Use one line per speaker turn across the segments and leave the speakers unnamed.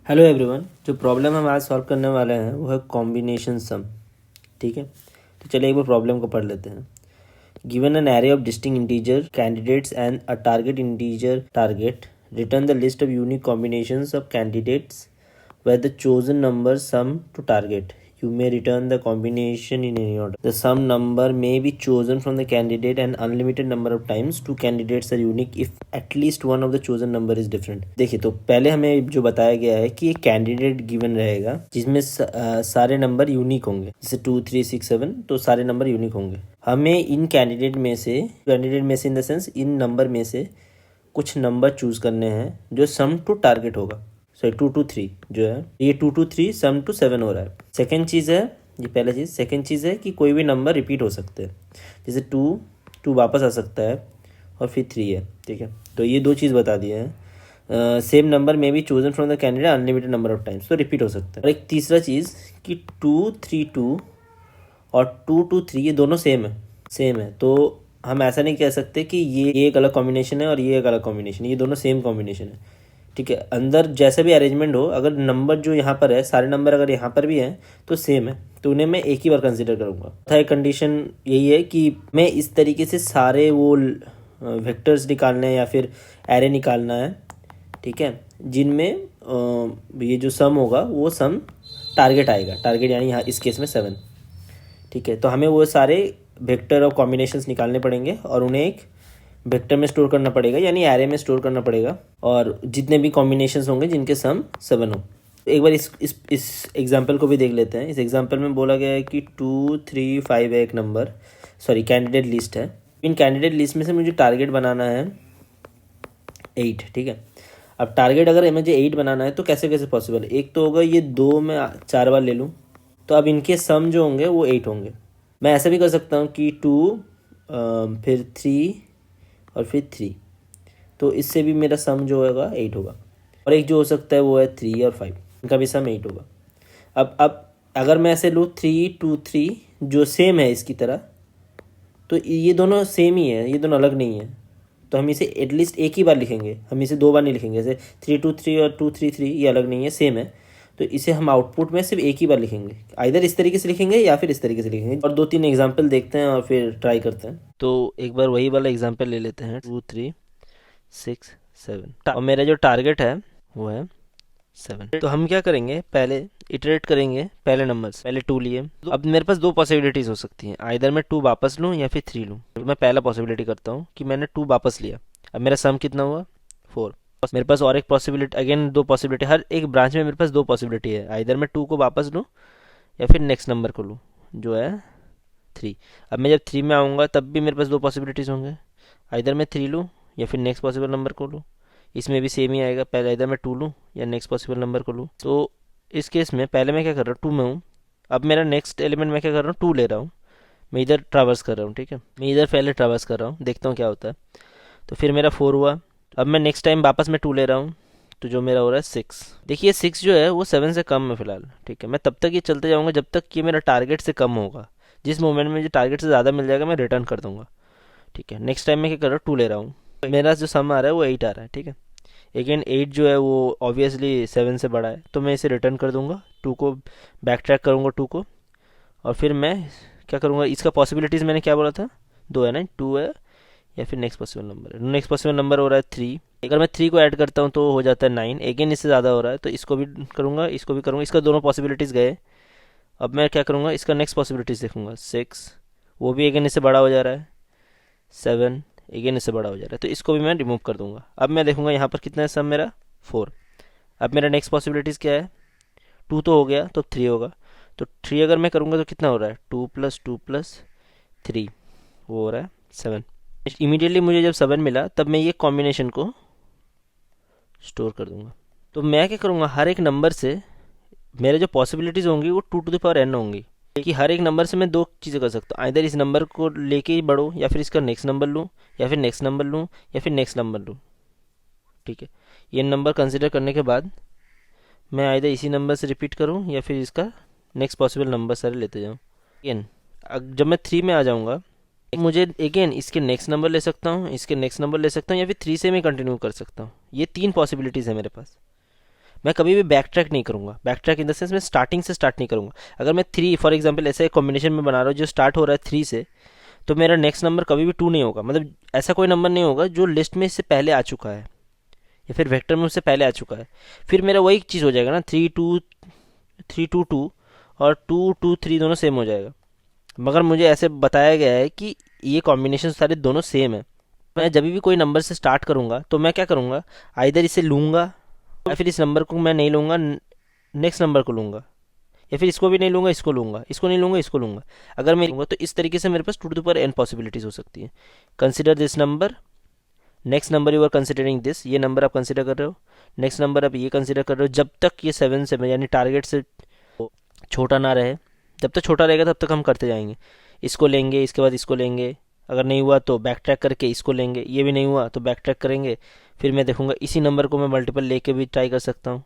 Hello everyone. जो problem हम आज सॉल्व करने वाले हैं वो है कॉम्बिनेशन सम। ठीक है, तो चलिए एक बार प्रॉब्लम को पढ़ लेते हैं। Given an array of distinct integer candidates and a target integer target, return the list of unique combinations of candidates where the chosen number sum to target. You may return the combination in any order. The sum number may be chosen from the candidate an unlimited number of times. Two candidates are unique if at least one of the chosen number is different. देखिए, तो पहले हमें जो बताया गया है कि एक कैंडिडेट गिवन रहेगा जिसमें सारे नंबर यूनिक होंगे, जैसे 2 3 6 7, तो सारे नंबर यूनिक होंगे। हमें इन कैंडिडेट में से in the sense in number में से कुछ नंबर चूज करने हैं जो सम टू टारगेट होगा। सॉरी 2 to 3 जो है, ये 2 to 3 सम टू 7 हो रहा है। सेकेंड चीज़ है, ये पहला चीज़। सेकेंड चीज़ है कि कोई भी नंबर रिपीट हो सकते हैं, जैसे 2 वापस आ सकता है और फिर 3 है। ठीक है, तो ये दो चीज़ बता दिए हैं। सेम नंबर में be chosen from the candidate unlimited number of times, तो रिपीट हो सकता है। और एक तीसरा चीज़ कि 2 3 2 और 2 2 3 ये दोनों सेम है, तो हम ऐसा नहीं कह सकते कि ये एक अलग कॉम्बिनेशन है और ये एक अलग कॉम्बिनेशन है, ये दोनों सेम कॉम्बिनेशन है। ठीक है, अंदर जैसा भी अरेंजमेंट हो, अगर नंबर जो यहाँ पर है सारे नंबर अगर यहाँ पर भी हैं तो सेम है, तो उन्हें मैं एक ही बार कंसिडर करूँगा। थर्ड कंडीशन यही है कि मैं इस तरीके से सारे वो वेक्टर्स निकालने हैं या फिर एरे निकालना है, ठीक है, जिनमें ये जो सम होगा वो सम टारगेट आएगा। टारगेट यानी यहाँ इस केस में 7। ठीक है, तो हमें वो सारे वेक्टर और कॉम्बिनेशंस निकालने पड़ेंगे और उन्हें एक वेक्टर में स्टोर करना पड़ेगा, यानी एरे में स्टोर करना पड़ेगा, और जितने भी कॉम्बिनेशंस होंगे जिनके सम 7 हो। एक बार इस एग्जांपल को भी देख लेते हैं। इस एग्जांपल में बोला गया है कि 2 3 5 है एक नंबर, सॉरी कैंडिडेट लिस्ट है। इन कैंडिडेट लिस्ट में से मुझे टारगेट बनाना है 8। ठीक है, अब टारगेट अगर मुझे 8 बनाना है तो कैसे कैसे पॉसिबल है। एक तो होगा ये 2 में 4 बार ले लूँ, तो अब इनके सम जो होंगे वो 8 होंगे। मैं ऐसा भी कर सकता हूँ कि 2 फिर 3 और फिर 3, तो इससे भी मेरा सम जो होगा 8 होगा। और एक जो हो सकता है वो है 3 और 5, इनका भी सम 8 होगा। अब अगर मैं ऐसे लूँ 3 2 3 जो सेम है इसकी तरह, तो ये दोनों सेम ही है, ये दोनों अलग नहीं है, तो हम इसे एटलीस्ट एक ही बार लिखेंगे, हम इसे 2 बार नहीं लिखेंगे। जैसे 3 2 3 और 2 3 3 ये अलग नहीं है, सेम है, तो इसे हम आउटपुट में सिर्फ एक ही बार लिखेंगे। आइदर इस तरीके से लिखेंगे या फिर इस तरीके से लिखेंगे। और 2-3 एग्जांपल देखते हैं और फिर ट्राई करते हैं। तो एक बार वही वाला एग्जांपल ले लेते हैं, 2 3 6 7, और मेरा जो टारगेट है वो है 7। तो हम क्या करेंगे, पहले इटरेट करेंगे पहले नंबर से। पहले 2 लिए, तो अब मेरे पास 2 पॉसिबिलिटीज़ हो सकती हैं, आइदर मैं 2 वापस लूँ या फिर 3 लूँ। तो मैं पहला पॉसिबिलिटी करता हूँ कि मैंने 2 वापस लिया। अब मेरा सम कितना हुआ 4। मेरे पास और एक पॉसिबिलिटी, अगेन 2 पॉसिबिलिटी, हर एक ब्रांच में मेरे पास 2 पॉसिबिलिटी है। आइदर मैं 2 को वापस लूँ या फिर नेक्स्ट नंबर को लूँ जो है 3। अब मैं जब 3 में आऊँगा तब भी मेरे पास 2 पॉसिबिलिटीज़ होंगे, आइदर मैं 3 लूँ या फिर नेक्स्ट पॉसिबल नंबर को लूँ। इसमें भी सेम ही आएगा, पहले इधर मैं 2 लूँ या नेक्स्ट पॉसिबल नंबर को लूँ। तो इस केस में पहले मैं क्या कर रहा हूँ, 2 में हूँ। अब मेरा नेक्स्ट एलिमेंट मैं क्या कर रहा हूँ, 2 ले रहा हूँ, मैं इधर ट्रैवर्स कर रहा हूँ। ठीक है, मैं इधर पहले ट्रैवर्स कर रहा हूँ, देखता हूँ क्या होता है। तो फिर मेरा 4 हुआ। अब मैं नेक्स्ट टाइम वापस मैं 2 ले रहा हूँ, तो जो मेरा हो रहा है 6। देखिए 6 जो है वो 7 से कम है फिलहाल। ठीक है, मैं तब तक ये चलते जाऊँगा जब तक कि मेरा टारगेट से कम होगा। जिस मोमेंट में मुझे टारगेट से ज़्यादा मिल जाएगा मैं रिटर्न कर दूंगा। ठीक है, नेक्स्ट टाइम मैं क्या कर रहा हूँ, 2 ले रहा हूँ, मेरा जो सम आ रहा है वो 8 आ रहा है। ठीक है, अगेन 8 जो है वो ऑब्वियसली 7 से बड़ा है, तो मैं इसे रिटर्न कर दूंगा। 2 को बैक ट्रैक करूँगा 2 को, और फिर मैं क्या करूँगा, इसका पॉसिबिलिटीज़ मैंने क्या बोला था, 2 है ना, 2 है या फिर नेक्स्ट पॉसिबल नंबर है। नेक्स्ट पॉसिबल नंबर हो रहा है 3। अगर मैं 3 को ऐड करता हूँ तो हो जाता है 9। अगेन इससे ज़्यादा हो रहा है, तो इसको भी करूँगा, इसको भी करूँगा, इसका दोनों पॉसिबिलिटीज़ गए। अब मैं क्या करूँगा, इसका नेक्स्ट पॉसिबिलिटीज़ देखूँगा 6, वो भी अगेन इससे बड़ा हो जा रहा है। 7 अगेन इससे बड़ा हो जा रहा है, तो इसको भी मैं रिमूव कर दूंगा। अब मैं देखूंगा यहाँ पर कितना है सम मेरा 4। अब मेरा नेक्स्ट पॉसिबिलिटीज़ क्या है, 2 तो हो गया, तो 3 होगा। तो 3 अगर मैं करूँगा तो कितना हो रहा है, 2 + 2 + 3 वो हो रहा है 7। इमीडिएटली मुझे जब 7 मिला तब मैं ये कॉम्बिनेशन को स्टोर कर दूंगा। तो मैं क्या करूँगा, हर एक नंबर से मेरे जो पॉसिबिलिटीज़ होंगी वो 2n होंगी, कि हर एक नंबर से मैं 2 चीज़ें कर सकता हूँ। आइदर इस नंबर को लेके ही बढ़ूँ या फिर इसका नेक्स्ट नंबर लूँ या फिर नेक्स्ट नंबर लूँ या फिर नेक्स्ट नंबर लूँ। ठीक है, ये नंबर कंसिडर करने के बाद मैं आइदर इसी नंबर से रिपीट करूँ या फिर इसका नेक्स्ट पॉसिबल नंबर सारे लेते जाऊँ। अगेन जब मैं 3 में आ जाऊँगा, मुझे अगेन इसके नेक्स्ट नंबर ले सकता हूँ, इसके नेक्स्ट नंबर ले सकता हूँ, या फिर 3 से मैं कंटिन्यू कर सकता हूँ। ये 3 पॉसिबिलिटीज़ है मेरे पास। मैं कभी भी बैक ट्रैक नहीं करूँगा। Back track in the sense मैं स्टार्टिंग से स्टार्ट नहीं करूँगा। अगर मैं 3 फॉर एग्जांपल ऐसे कॉम्बिनेशन में बना रहा हूँ जो स्टार्ट हो रहा है 3 से, तो मेरा नेक्स्ट नंबर कभी भी 2 नहीं होगा। मतलब ऐसा कोई नंबर नहीं होगा जो लिस्ट में इससे पहले आ चुका है या फिर वेक्टर में उससे पहले आ चुका है। फिर मेरा वही चीज़ हो जाएगा ना, 3 2 और 2 2 3 दोनों सेम हो जाएगा। मगर मुझे ऐसे बताया गया है कि ये कॉम्बिनेशन सारे दोनों सेम है। मैं जब भी कोई नंबर से स्टार्ट करूँगा तो मैं क्या करूँगा, आइदर इसे लूँगा या फिर इस नंबर को मैं नहीं लूँगा, नेक्स्ट नंबर को लूँगा, या फिर इसको भी नहीं लूँगा, इसको लूँगा, इसको नहीं लूँगा, इसको लूँगा। अगर मैं लूँगा तो इस तरीके से मेरे पास 2 to the power n possibilities हो सकती है। Consider this number, next number you are considering this, ये नंबर आप कंसिडर कर रहे हो, नेक्स्ट नंबर आप ये कंसिडर कर रहे हो। जब तक ये 7 यानी टारगेट से छोटा ना रहे, जब तक छोटा रहेगा तब तक हम करते जाएंगे। इसको लेंगे, इसके बाद इसको लेंगे, अगर नहीं हुआ तो बैक ट्रैक करके इसको लेंगे, ये भी नहीं हुआ तो बैक ट्रैक करेंगे। फिर मैं देखूंगा इसी नंबर को मैं मल्टीपल लेके भी ट्राई कर सकता हूँ।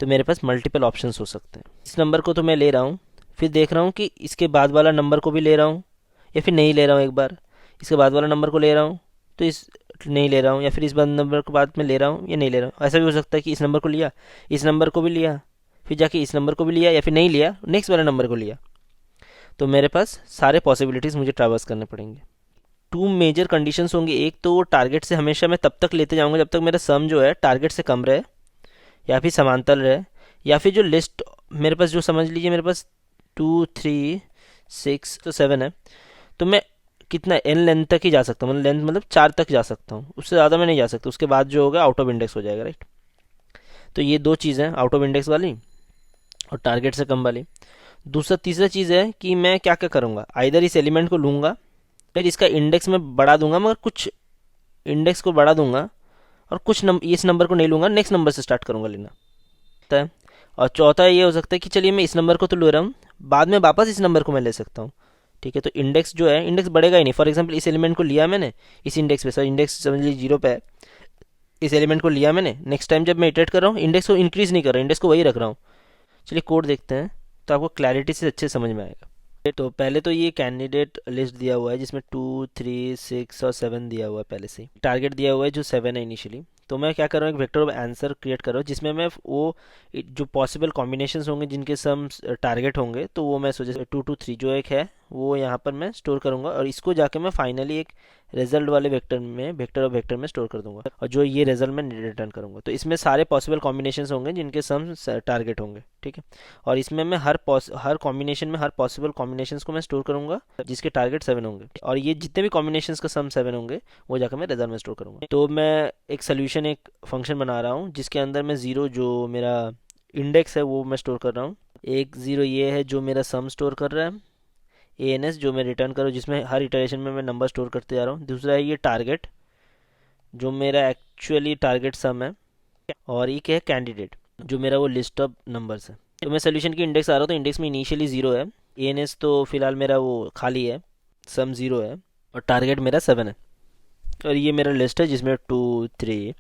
तो मेरे पास मल्टीपल ऑप्शंस हो सकते हैं। इस नंबर को तो मैं ले रहा हूँ, फिर देख रहा हूँ कि इसके बाद वाला नंबर को भी ले रहा हूँ या फिर नहीं ले रहा हूँ। एक बार इसके बाद वाला नंबर को ले रहा हूँ तो इस नहीं ले रहा हूँ, या फिर इस बाद नंबर के बाद में ले रहा हूँ या नहीं ले रहा हूँ। ऐसा भी हो सकता है कि इस नंबर को लिया, इस नंबर को भी लिया, फिर जाके इस नंबर को भी लिया, या फिर नहीं लिया, नेक्स्ट वाले नंबर को लिया। तो मेरे पास सारे पॉसिबिलिटीज़ मुझे ट्रैवर्स करने पड़ेंगे। 2 मेजर कंडीशंस होंगी। एक तो वो टारगेट से हमेशा मैं तब तक लेते जाऊंगा जब तक मेरा सम जो है टारगेट से कम रहे या फिर समांतर रहे, या फिर जो लिस्ट मेरे पास, जो समझ लीजिए मेरे पास 2 3 6 तो 7 है, तो मैं कितना एन लेंथ तक ही जा सकता हूँ। मतलब लेंथ मतलब 4 तक जा सकता हूँ, उससे ज़्यादा मैं नहीं जा सकता। उसके बाद जो होगा आउट ऑफ इंडेक्स हो जाएगा, राइट। तो ये दो चीज़ें हैं, आउट ऑफ इंडेक्स वाली और टारगेट से कम वाली। दूसरा तीसरा चीज़ है कि मैं क्या क्या करूँगा, आइदर इस एलिमेंट को लूँगा, फिर इसका इंडेक्स में बढ़ा दूंगा, मगर कुछ इंडेक्स को बढ़ा दूंगा, और कुछ इस नंबर को नहीं लूँगा, नेक्स्ट नंबर से स्टार्ट करूँगा लेना है। और चौथा ये हो सकता है कि चलिए मैं इस नंबर को तो ले रहा हूँ, बाद में वापस इस नंबर को मैं ले सकता हूँ, ठीक है। तो इंडेक्स जो है, इंडेक्स बढ़ेगा ही नहीं। फॉर एग्जांपल इस एलिमेंट को लिया मैंने इस इंडेक्स पे, सर इंडेक्स समझ लीजिए 0 पे है, इस एलिमेंट को लिया मैंने, नेक्स्ट टाइम जब मैं इटरेट कर रहा हूँ इंडेक्स को इंक्रीज़ नहीं कर रहा हूँ, इंडेक्स को वही रख रहा हूँ। चलिए कोड देखते हैं तो आपको क्लैरिटी से अच्छे समझ में आएगा। तो पहले तो ये कैंडिडेट लिस्ट दिया हुआ है जिसमें 2 3 6 और 7 दिया हुआ है। पहले से टारगेट दिया हुआ है जो 7 है इनिशियली। तो मैं क्या कर रहा हूँ, एक वेक्टर ऑफ आंसर क्रिएट कर रहा हूँ जिसमें मैं वो जो पॉसिबल कॉम्बिनेशंस होंगे जिनके सम टारगेट होंगे, तो वो मैं सोचा 2 2 3 जो एक है वो यहाँ पर मैं स्टोर करूँगा, और इसको जाके मैं फाइनली एक रिजल्ट वाले वेक्टर में, वेक्टर ऑफ वेक्टर में स्टोर कर दूंगा, और जो ये रिजल्ट मैं रिटर्न करूँगा। तो इसमें सारे पॉसिबल कॉम्बिनेशंस होंगे जिनके सम टारगेट होंगे, ठीक है। और इसमें मैं हर कॉम्बिनेशन में हर पॉसिबल कॉम्बिनेशंस को मैं स्टोर करूँगा जिसके टारगेट 7 होंगे, और ये जितने भी कॉम्बिनेशंस का सम 7 होंगे वो जाकर मैं रिजल्ट में स्टोर करूँगा। तो मैं एक सोल्यूशन, एक फंक्शन बना रहा हूँ जिसके अंदर मैं 0 जो मेरा इंडेक्स है वो मैं स्टोर कर रहा हूँ, एक 0 ये है जो मेरा सम स्टोर कर रहा है, ANS जो मैं रिटर्न करूँ जिसमें हर इटरेशन में मैं नंबर स्टोर करते जा रहा हूँ। दूसरा है ये टारगेट जो मेरा एक्चुअली टारगेट सम है, और एक है कैंडिडेट जो मेरा वो लिस्ट ऑफ नंबर्स है। तो मैं सोल्यूशन की इंडेक्स आ रहा हूँ, तो इंडेक्स में इनिशियली 0 है, ANS तो फिलहाल मेरा वो खाली है, सम 0 है, और टारगेट मेरा 7 है, और ये मेरा लिस्ट है जिसमें 2 3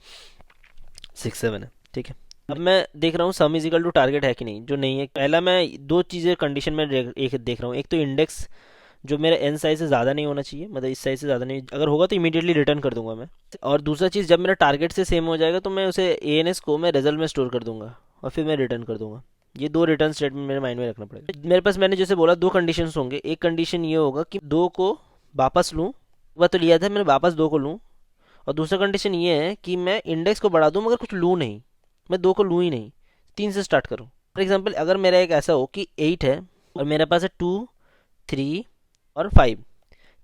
6 7 है, ठीक है। अब मैं देख रहा हूँ sum is equal to target है कि नहीं, जो नहीं है। पहला मैं दो चीज़ें कंडीशन में एक देख रहा हूँ, एक तो इंडेक्स जो मेरा n साइज से ज़्यादा नहीं होना चाहिए, मतलब इस साइज से ज़्यादा नहीं, अगर होगा तो इमीडिएटली रिटर्न कर दूंगा मैं। और दूसरा चीज़, जब मेरा टारगेट से सेम हो जाएगा तो मैं उसे ANS को मैं रिजल्ट में स्टोर कर दूंगा और फिर मैं रिटर्न कर दूंगा। ये दो रिटर्न स्टेटमेंट मेरे माइंड में रखना पड़ेगा। मेरे पास, मैंने जैसे बोला, दो कंडीशन होंगे। एक कंडीशन ये होगा कि 2 को वापस लूँ, वह तो लिया था मैंने, वापस 2 को लूँ। और दूसरा कंडीशन ये है कि मैं इंडेक्स को बढ़ा दूँ मगर कुछ लूँ नहीं, मैं 2 को लूँ ही नहीं, 3 से स्टार्ट करूँ। फॉर एग्जाम्पल अगर मेरा एक ऐसा हो कि 8 है और मेरे पास है 2 3 और 5,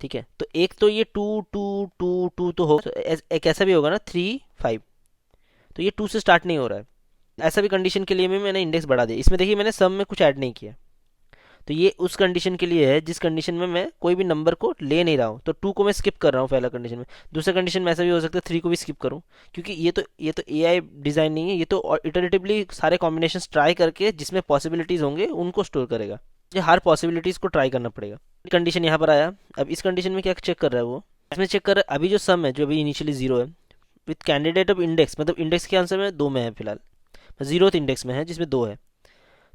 ठीक है। तो एक तो ये 2 2 2 2 तो हो, एक ऐसा भी होगा ना 3 5, तो ये 2 से स्टार्ट नहीं हो रहा है। ऐसा भी कंडीशन के लिए भी मैंने इंडेक्स बढ़ा दिया। इसमें देखिए मैंने सम में कुछ ऐड नहीं किया। तो ये उस कंडीशन के लिए है जिस कंडीशन में मैं कोई भी नंबर को ले नहीं रहा हूँ, तो 2 को मैं स्किप कर रहा हूँ पहला कंडीशन में। दूसरा कंडीशन में ऐसा भी हो सकता है 3 को भी स्किप करूँ, क्योंकि ये तो AI डिज़ाइन नहीं है, ये तो इटरेटिवली सारे कॉम्बिनेशन ट्राई करके जिसमें पॉसिबिलिटीज़ होंगे उनको स्टोर करेगा। ये हर पॉसिबिलिटीज़ को ट्राई करना पड़ेगा। कंडीशन यहाँ पर आया। अब इस कंडीशन में क्या चेक कर रहा है वो, इसमें चेक कर रहा है अभी जो सम है जो अभी इनिशियली 0 है विथ कैंडिडेट ऑफ इंडेक्स, मतलब इंडेक्स के आंसर में 2 में है फिलहाल, 0th इंडेक्स में है जिसमें 2 है।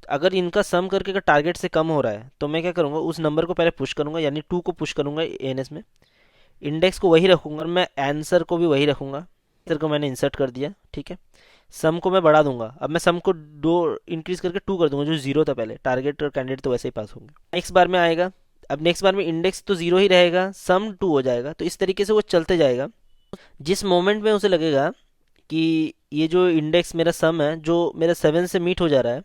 तो अगर इनका सम करके अगर टारगेट से कम हो रहा है तो मैं क्या करूँगा, उस नंबर को पहले पुश करूँगा, यानी 2 को पुश करूँगा ANS में, इंडेक्स को वही रखूँगा और मैं आंसर को भी वही रखूँगा। आंसर को मैंने इंसर्ट कर दिया, ठीक है। सम को मैं बढ़ा दूंगा, अब मैं सम को 2 इंक्रीज करके 2 कर दूंगा, जो 0 था पहले, टारगेट और कैंडिडेट तो वैसे ही पास होंगे। नेक्स्ट बार में आएगा, अब नेक्स्ट बार में इंडेक्स तो 0 ही रहेगा, सम 2 हो जाएगा, तो इस तरीके से वो चलते जाएगा। जिस मोमेंट में उसे लगेगा कि ये जो इंडेक्स मेरा सम है जो मेरा 7 से मीट हो जा रहा है,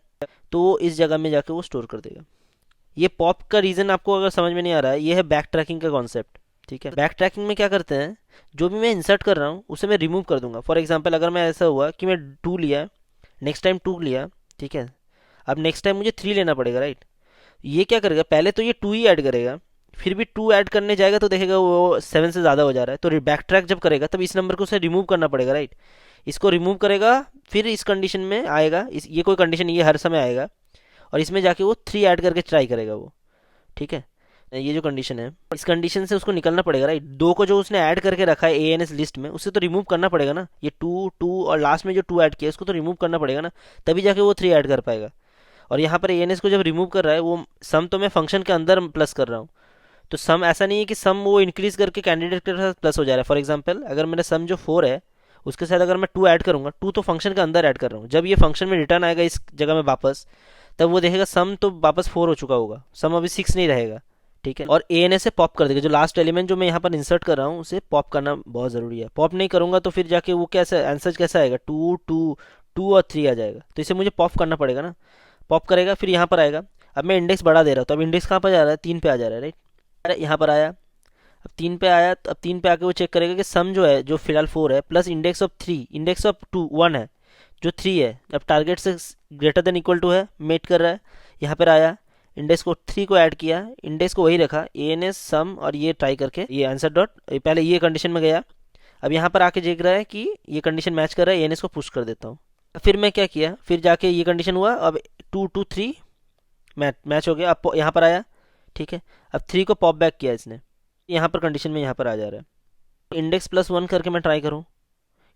तो वो इस जगह में जाके वो स्टोर कर देगा। ये पॉप का रीज़न आपको अगर समझ में नहीं आ रहा है, ये है बैक ट्रैकिंग का कॉन्सेप्ट। ठीक है, बैक ट्रैकिंग में क्या करते हैं, जो भी मैं इंसर्ट कर रहा हूँ उसे मैं रिमूव कर दूंगा। फॉर एग्जांपल अगर मैं ऐसा हुआ कि मैं 2 लिया, नेक्स्ट टाइम 2 लिया, ठीक है, अब नेक्स्ट टाइम मुझे 3 लेना पड़ेगा, राइट। ये क्या करेगा, पहले तो ये 2 ही ऐड करेगा, फिर भी 2 ऐड करने जाएगा तो देखेगा वो 7 से ज़्यादा हो जा रहा है, तो बैक ट्रैक जब करेगा तब इस नंबर को उसे रिमूव करना पड़ेगा, राइट। इसको रिमूव करेगा, फिर इस कंडीशन में आएगा, इस ये कोई कंडीशन, ये हर समय आएगा, और इसमें जाके वो 3 ऐड करके ट्राई करेगा वो। ठीक है, ये जो कंडीशन है, इस कंडीशन से उसको निकलना पड़ेगा, राइट। 2 को जो उसने ऐड करके रखा है एएनएस लिस्ट में, उससे तो रिमूव करना पड़ेगा ना, ये 2 2 और लास्ट में जो 2 ऐड किया उसको तो रिमूव करना पड़ेगा ना, तभी जाके वो 3 ऐड कर पाएगा। और यहाँ पर एएनएस को जब रिमूव कर रहा है, वो सम तो मैं फंक्शन के अंदर प्लस कर रहा हूँ, तो सम ऐसा नहीं है कि सम वो इंक्रीज करके कैंडिडेट के साथ प्लस हो जा रहा है। फॉर एग्जांपल अगर मेरा सम जो 4 है उसके साथ अगर मैं 2 ऐड करूंगा, 2 तो फंक्शन के अंदर ऐड कर रहा हूँ, जब ये फंक्शन में रिटर्न आएगा इस जगह में वापस, तब वो देखेगा सम तो वापस 4 हो चुका होगा, सम अभी 6 नहीं रहेगा। ठीक है, और ए एन एस से पॉप कर देगा, जो लास्ट एलिमेंट जो मैं यहाँ पर इंसर्ट कर रहा हूँ उसे पॉप करना बहुत ज़रूरी है। पॉप नहीं करूँगा तो फिर जाके वो कैसे आंसर कैसा आएगा, 2 2 2 और 3 आ जाएगा, तो इसे मुझे पॉप करना पड़ेगा ना। पॉप करेगा फिर यहाँ पर आएगा, अब मैं इंडेक्स बढ़ा दे रहा हूँ, तो अब इंडेक्स कहाँ पर जा रहा है, 3 पे आ जा रहा है, राइट। अरे यहाँ पर आया, अब 3 पे आया, तो अब 3 पे आके वो चेक करेगा कि सम जो है जो फिलहाल 4 है plus index of 3, index of 2 1 है, जो 3 है अब टारगेट से ग्रेटर देन इक्वल टू है, मेट कर रहा है। यहाँ पर आया, इंडेक्स को 3 को ऐड किया, इंडेक्स को वही रखा, ए एन एस सम, और ये ट्राई करके ये आंसर डॉट, पहले ये कंडीशन में गया, अब यहाँ पर आके देख रहा है कि ये कंडीशन मैच कर रहा है, ए एन एस को पुश कर देता हूँ। फिर मैं क्या किया, फिर जाके ये कंडीशन हुआ, अब 2 2 3 मैच हो गया, अब यहाँ पर आया। ठीक है, अब 3 को पॉप बैक किया इसने, यहाँ पर कंडीशन में यहाँ पर आ जा रहा है। इंडेक्स प्लस 1 करके मैं ट्राई करूँ,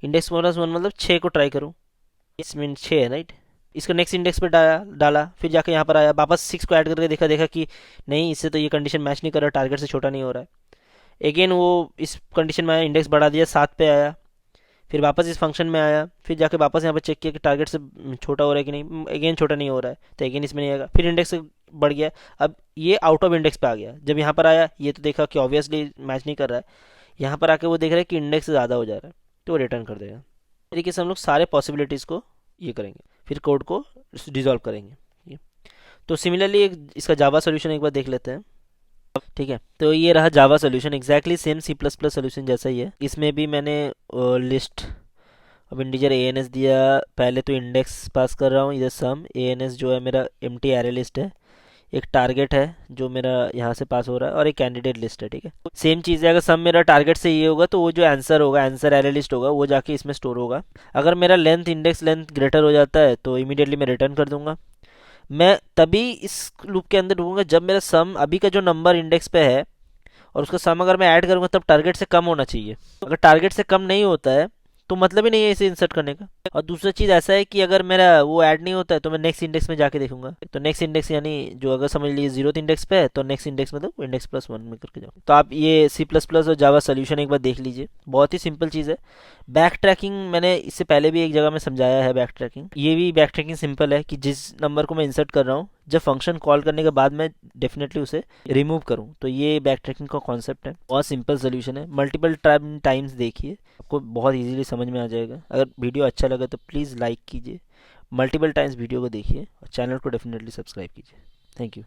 इंडेक्स प्लस 1 मतलब 6 को ट्राई करूँ, इसमें 6 है, राइट। इसको नेक्स्ट इंडेक्स पे डाला, फिर जाके यहाँ पर आया, वापस 6 को ऐड करके देखा देखा कि नहीं, इससे तो ये कंडीशन मैच नहीं कर रहा, टारगेट से छोटा नहीं हो रहा है। अगेन वो इस कंडीशन में आया, इंडेक्स बढ़ा दिया, 7 पे आया, फिर वापस इस फंक्शन में आया, फिर जाके वापस यहाँ पर चेक किया कि टारगेट से छोटा हो रहा है कि नहीं, अगेन छोटा नहीं हो रहा है, तो अगेन इसमें नहीं आएगा, फिर इंडेक्स बढ़ गया, अब ये आउट ऑफ इंडेक्स पे आ गया। जब यहाँ पर आया, ये तो देखा कि ऑब्वियसली मैच नहीं कर रहा है, यहाँ पर आके वो देख रहा है कि इंडेक्स से ज़्यादा हो जा रहा है, तो वो रिटर्न कर देगा। इस तरीके से हम लोग सारे पॉसिबिलिटीज़ को ये करेंगे, फिर कोड को डिज़ोल्व करेंगे ये। तो सिमिलरली एक इसका जावा सोल्यूशन एक बार देख लेते हैं। ठीक है, तो ये रहा Java solution, exactly same C plus plus solution जैसा ही है। इसमें भी मैंने लिस्ट अब इंटीजर ए एन एस दिया, पहले तो इंडेक्स पास कर रहा हूँ, इधर सम ए एन एस जो है मेरा एम टी एरे लिस्ट है, एक टारगेट है जो मेरा यहाँ से पास हो रहा है, और एक कैंडिडेट लिस्ट है। ठीक है, सेम चीज़ है, अगर सम मेरा टारगेट से ये होगा तो वो जो आंसर होगा, आंसर एरे लिस्ट होगा, वो जाके इसमें स्टोर होगा। अगर मेरा लेंथ इंडेक्स लेंथ ग्रेटर हो जाता है तो इमीडिएटली मैं रिटर्न कर दूंगा। मैं तभी इस लूप के अंदर ढूंढूंगा जब मेरा सम अभी का जो नंबर इंडेक्स पे है और उसका सम अगर मैं ऐड करूंगा तब टारगेट से कम होना चाहिए। अगर टारगेट से कम नहीं होता है तो मतलब ही नहीं है इसे इंसर्ट करने का। और दूसरा चीज़ ऐसा है कि अगर मेरा वो ऐड नहीं होता है तो मैं नेक्स्ट इंडेक्स में जाके देखूंगा, तो नेक्स्ट इंडेक्स यानी जो अगर समझ लीजिए 0th इंडेक्स पे है तो नेक्स्ट इंडेक्स मतलब इंडेक्स प्लस 1 में करके जाऊँ। तो आप ये सी प्लस प्लस और जावा सोल्यूशन एक बार देख लीजिए, बहुत ही सिंपल चीज़ है। बैक ट्रैकिंग मैंने इससे पहले भी एक जगह में समझाया है, बैक ट्रैकिंग, ये भी बैक ट्रैकिंग सिंपल है कि जिस नंबर को मैं इंसर्ट कर रहा हूँ जब फंक्शन कॉल करने के बाद मैं डेफिनेटली उसे रिमूव करूँ, तो ये बैक ट्रैकिंग का कॉन्सेप्ट है। बहुत सिंपल सोल्यूशन है, मल्टीपल टाइम्स देखिए, आपको बहुत इजीली समझ में आ जाएगा। अगर वीडियो अच्छा लगा तो प्लीज़ लाइक कीजिए, मल्टीपल टाइम्स वीडियो को देखिए, और चैनल को डेफिनेटली सब्सक्राइब कीजिए। Thank you.